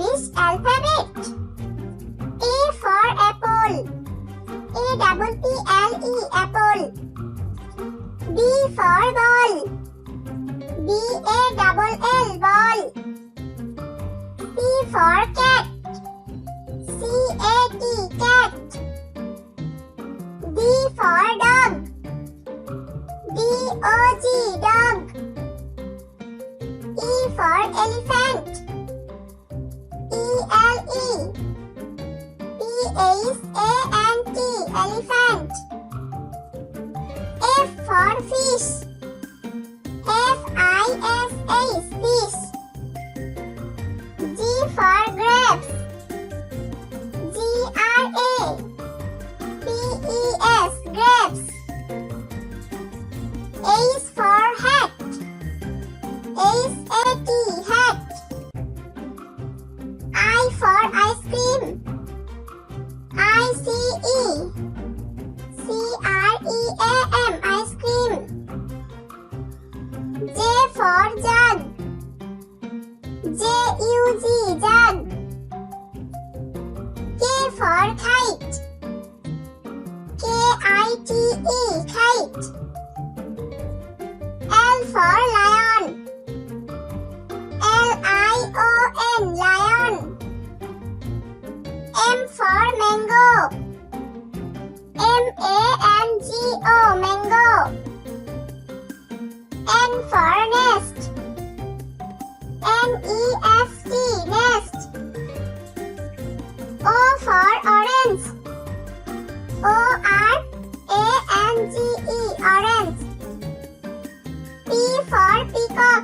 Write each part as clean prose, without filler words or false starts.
English alphabet. A for apple. A-double-P-L-E, apple. B for ball. B-A-double-L, ball. C for cat. C-A-T, cat. D for dog. D-O-G, dog. E for elephant. E-L-E. P-H-A-N-T, elephant. F for fish. F-I-S-H, fish. G for grapes. G-R-A-P-E-S, grapes. H for hat. H-A-T, hat. I for ice cream. I-C-E. C-R-E-A-M, ice cream. J for jug. J-U-G, jug. K for kite. K-I-T-E, kite. L for lion. L-I-O-N, lion. M for mango. M-A-N-G-O, mango. N for nest. N-E-S-T, nest. O for orange. O-R-A-N-G-E, orange. P for peacock.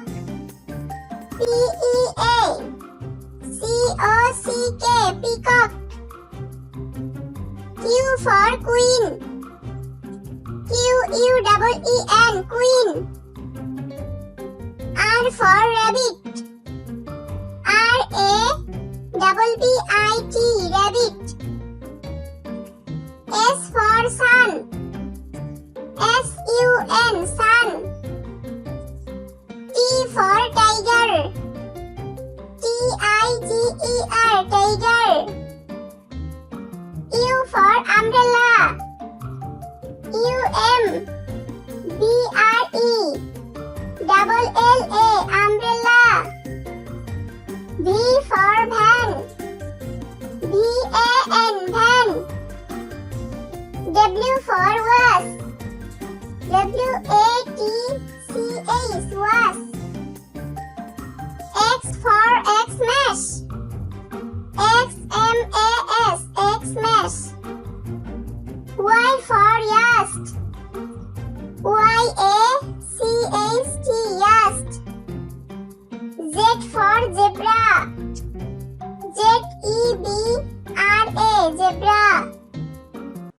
P-E-A-C-O-C-K, peacock. Q for queen. Q-U-E-E-N, queen. R for rabbit. R-A-B-B-I-T, rabbit. S for sun. S-U-N, sun. T for tiger. T-I-G-E-R, tiger. U for umbrella. U-M-B-R-E-double-L-A, umbrella. V for van. V-A-N, van. W for was. W-A-T-C-H, was. X for Xmas. X-M-A-S, Xmas. Y for yacht. Y-A-C-H-T, yacht. Z for zebra. Z-E-B-R-A, zebra.